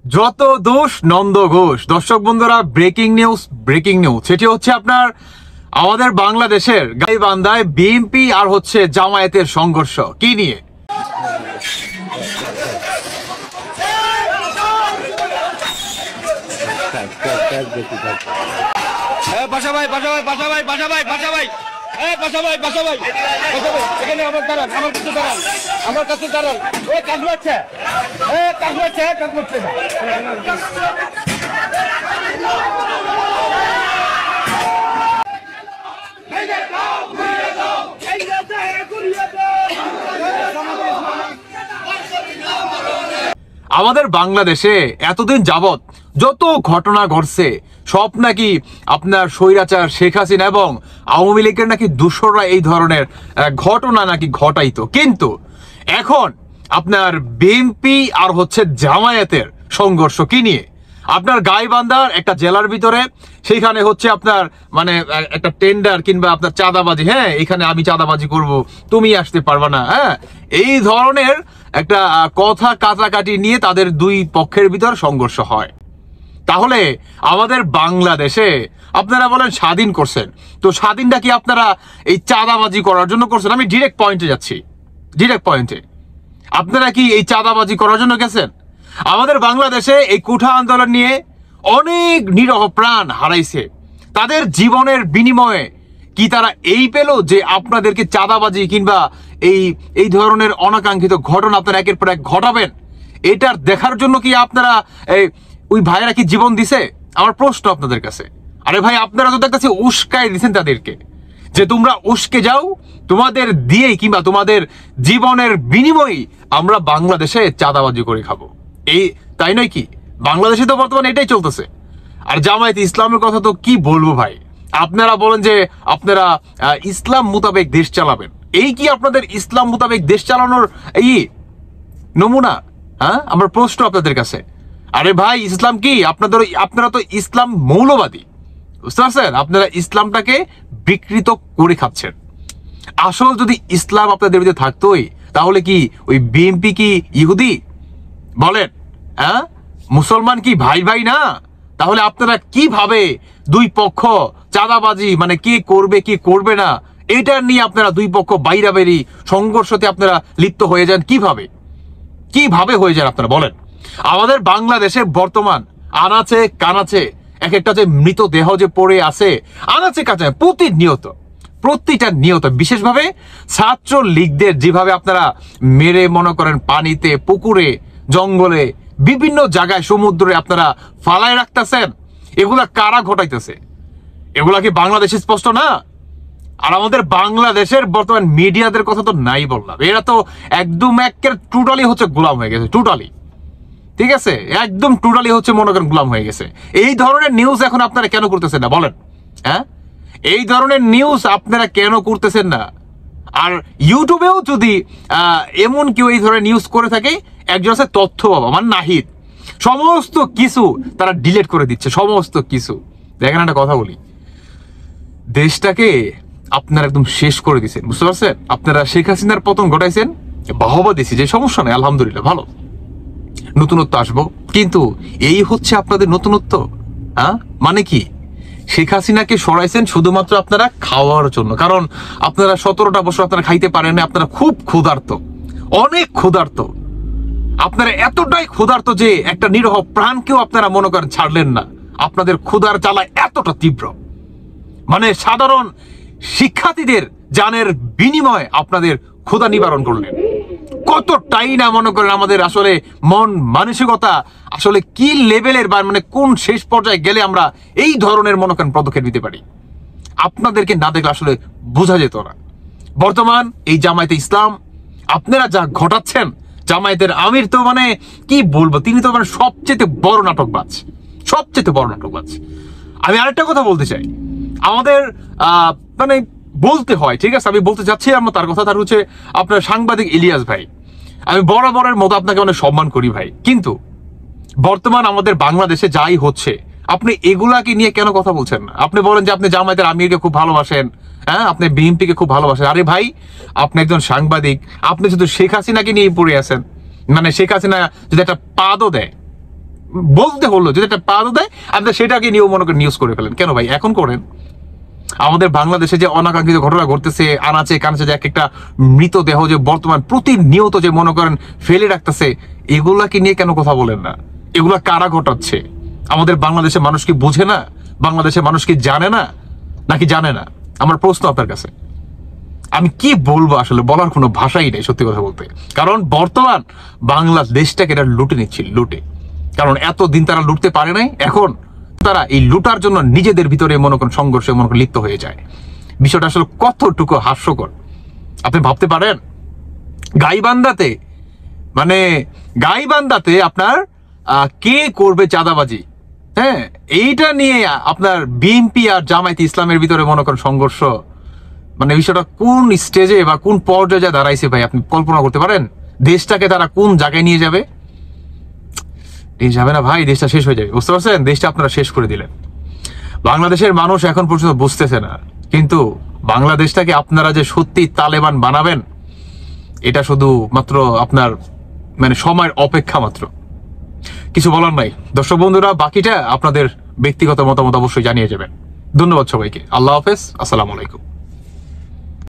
যত দোষ নন্দ ঘোষ। দর্শক বন্ধুরা, ব্রেকিং নিউজ সেটি হচ্ছে আপনার আমাদের বাংলাদেশের গাইবান্ধায় বিএনপি আর হচ্ছে জামায়াতের সংঘর্ষ কি নিয়ে। আমার কাছে দাঁড়ান কাজ করছে কাজ করছে আমাদের বাংলাদেশে এতদিন যাবৎ যত ঘটনা ঘটছে সব নাকি আপনার স্বৈরাচার শেখ হাসিনা এবং আওয়ামী লীগের নাকি দূষররা এই ধরনের ঘটনা নাকি ঘটাইতো, কিন্তু এখন আপনার বিএনপি আর হচ্ছে জামায়াতের সংঘর্ষ কি নিয়ে। আপনার গাইবান্ধার একটা জেলার ভিতরে সেইখানে হচ্ছে আপনার মানে একটা টেন্ডার কিংবা আপনার চাঁদাবাজি, হ্যাঁ এখানে আমি চাঁদাবাজি করব তুমি আসতে পারবা না, হ্যাঁ এই ধরনের একটা কথা কাটাকাটি নিয়ে তাদের দুই পক্ষের ভিতর সংঘর্ষ হয়। তাহলে আমাদের বাংলাদেশে আপনারা বলেন স্বাধীন করছেন, তো স্বাধীনটা কি আপনারা এই চাঁদাবাজি করার জন্য করছেন? আমি ডিরেক্ট পয়েন্টে যাচ্ছি, ডিরেক্ট পয়েন্টে। আপনারা কি এই চাঁদাবাজি করার জন্য গেছেন? আমাদের বাংলাদেশে এই কুঠা আন্দোলন নিয়ে অনেক নিরহ প্রাণ হারাইছে, তাদের জীবনের বিনিময়ে কি তারা এই পেল যে আপনাদেরকে চাঁদাবাজি কিংবা এই ধরনের অনাকাঙ্ক্ষিত ঘটনা আপনারা একের পর এক ঘটাবেন, এটার দেখার জন্য কি আপনারা ওই ভাইয়েরা কি জীবন দিছে? আমার প্রশ্ন আপনাদের কাছে। আরে ভাই, আপনারা তো দেখতেছি উস্কাই দিচ্ছেন তাদেরকে, যে তোমরা উস্কে যাও, তোমাদের দিয়েই কিংবা তোমাদের জীবনের বিনিময়ে আমরা বাংলাদেশে চাঁদাবাজি করে খাবো, এই তাই নয় কি? বাংলাদেশে তো বর্তমানে এটাই চলতেছে। আর জামায়াত ইসলামের কথা তো কি বলবো ভাই, আপনারা বলেন যে আপনারা ইসলাম মোতাবেক দেশ চালাবেন, এই কি আপনাদের ইসলাম মোতাবেক দেশ চালানোর এই নমুনা? হ্যাঁ, আমার প্রশ্ন আপনাদের কাছে। আরে ভাই, ইসলাম কি আপনারা তো ইসলাম মৌলবাদী, বুঝতে পারছেন? আপনারা ইসলামটাকে বিকৃত করে খাচ্ছেন। আসল যদি ইসলাম আপনাদের ভিতরে থাকতোই তাহলে কি ওই বিএনপি কি ইহুদি বলেন? হ্যাঁ, মুসলমান কি ভাই ভাই না? তাহলে আপনারা কিভাবে দুই পক্ষ চাঁদাবাজি মানে কে করবে কি করবে না এটা নিয়ে আপনারা দুই পক্ষ বাইরাবেরি সংঘর্ষতে আপনারা লিপ্ত হয়ে যান? কিভাবে হয়ে যান আপনারা বলেন? আমাদের বাংলাদেশে বর্তমান আনাচে কানাচে এক একটা যে মৃতদেহ যে পড়ে আছে আনাচে কানাচে প্রতিটা নিয়ত, বিশেষভাবে ছাত্র লীগদের যেভাবে আপনারা মেরে মনে করেন পানিতে, পুকুরে, জঙ্গলে, বিভিন্ন জায়গায়, সমুদ্রে আপনারা ফালায় রাখতেছেন, এগুলা কারা ঘটাইতেছে? এগুলা কি বাংলাদেশে স্পষ্ট না? আর আমাদের বাংলাদেশের বর্তমান মিডিয়াদের কথা তো নাই বললাম, এরা তো একদম টোটালি হচ্ছে গোলাম হয়ে গেছে, টোটালি, ঠিক আছে, একদম টোটালি হচ্ছে মনে করেন গোলাম হয়ে গেছে। এই ধরনের নিউজ এখন আপনারা কেন করতেছেন না বলেন? হ্যাঁ, এই ধরনের নিউজ আপনারা কেন করতেছেন না? আর ইউটিউবেও যদি এমন কেউ এই ধরনের নিউজ করে থাকে, একজন আছে তথ্য বাবা মানে নাহিদ, সমস্ত কিছু তারা ডিলিট করে দিচ্ছে, সমস্ত কিছু। দেখেন একটা কথা বলি, দেশটাকে আপনারা একদম শেষ করে দিচ্ছেন, বুঝতে পারছেন? আপনারা শেখ হাসিনার পতন ঘটাইছেন, বাহবা দিছি, যে সমস্যা নেই, আলহামদুলিল্লাহ ভালো, নতুনত্ব আসবো, কিন্তু এই হচ্ছে আপনাদের নতুনত্ব? হ্যাঁ, মানে কি? শেখ হাসিনাকে সরাইছেন শুধুমাত্র আপনারা খাওয়ার জন্য, কারণ আপনারা 17টা বছর আপনারা খাইতে পারেন না, আপনারা খুব ক্ষুধার্ত, অনেক ক্ষুধার্ত, আপনারা এতটাই ক্ষুধার্ত যে একটা নিরহ প্রাণকেও আপনারা মনে করেন ছাড়লেন না। আপনাদের ক্ষুধার জ্বালা এতটা তীব্র, মানে সাধারণ শিক্ষার্থীদের জানের বিনিময়ে আপনাদের ক্ষুধা নিবারণ করলেন। কতটাই না মনে করেন আমাদের আসলে মন মানসিকতা আসলে কি লেভেলের, বা মানে কোন শেষ পর্যায়ে গেলে আমরা এই ধরনের মনে করেন পদক্ষেপ নিতে পারি, আপনাদেরকে না দেখলে আসলে বোঝা যেত না। বর্তমান এই জামায়াতে ইসলাম আপনারা যা ঘটাচ্ছেন, জামায়াতের আমির তো মানে কি বলবো, তিনি তো মানে সবচেয়ে বড় নাটকবাজ। আমি আরেকটা কথা বলতে চাই, আমাদের মানে বলতে হয়, ঠিক আছে, আমি বলতে চাচ্ছি আমরা তার কথা, তার হচ্ছে আপনার সাংবাদিক ইলিয়াস ভাই। আমি বরাবরের মতো আপনাকে অনেক সম্মান করি ভাই, কিন্তু বর্তমান আমাদের বাংলাদেশে যাই হচ্ছে আপনি এগুলাকে নিয়ে কেন কথা বলছেন না? আপনি বলেন যে আপনি জামায়াতের আমিরকে খুব ভালোবাসেন, হ্যাঁ আপনি বিএনপিকে খুব ভালোবাসেন। আরে ভাই, আপনি একজন সাংবাদিক, আপনি শুধু শেখ হাসিনাকে নিয়ে পড়ে আছেন, মানে শেখ হাসিনা যদি একটা পাদও দেয় বলতে হলো যদি একটা পাওয়া দেয় আপনার সেটাকে নিয়েও মনে করেন নিউজ করে ফেলেন। কেন ভাই এখন করেন? আমাদের বাংলাদেশে যে অনাকাঙ্ক্ষিত ঘটনা ঘটতেছে, আনাচে কানাচে যে এক একটা মৃতদেহ যে বর্তমান প্রতিনিয়ত যে মনে করেন ফেলে রাখতেছে, এগুলাকে নিয়ে কেন কথা বলেন না? এগুলা কারা ঘটাচ্ছে? আমাদের বাংলাদেশের মানুষ কি বুঝে না? বাংলাদেশের মানুষ কি জানে না, নাকি জানে না? আমার প্রশ্ন আপনার কাছে। আমি কি বলবো আসলে, বলার কোনো ভাষাই নেই সত্যি কথা বলতে। কারণ বর্তমান বাংলাদেশটাকে এটা লুটে নিচ্ছিল, লুটে। কারণ এতদিন তারা লুটতে পারে নাই, এখন তারা এই লুটার জন্য নিজেদের ভিতরে মনে করেন সংঘর্ষে মনে করেন লিপ্ত হয়ে যায়। বিষয়টা আসলে কতটুকু হাস্যকর আপনি ভাবতে পারেন? গাইবান্ধাতে মানে গাইবান্ধাতে আপনার কে করবে চাঁদাবাজি, হ্যাঁ, এইটা নিয়ে আপনার বিএনপি আর জামায়াতে ইসলামের ভিতরে মনে করেন সংঘর্ষ। মানে বিষয়টা কোন স্টেজে বা কোন পর্যায়ে যা দাঁড়াইছে ভাই, আপনি কল্পনা করতে পারেন? দেশটাকে তারা কোন জায়গায় নিয়ে যাবে? নিয়ে যাবে না ভাই, দেশটা শেষ হয়ে যাবে, বুঝতে পারছেন? দেশটা আপনারা শেষ করে দিলেন। বাংলাদেশের মানুষ এখন পর্যন্ত বুঝতেছে না, কিন্তু বাংলাদেশটাকে আপনারা যে সত্যি তালেবান বানাবেন, এটা শুধু মাত্র আপনার মানে সময়ের অপেক্ষা মাত্র। কিছু বলার নাই। দর্শক বন্ধুরা, বাকিটা আপনাদের ব্যক্তিগত মতামত অবশ্যই জানিয়ে যাবেন। ধন্যবাদ সবাইকে। আল্লাহ হাফেজ, আসসালামু আলাইকুম।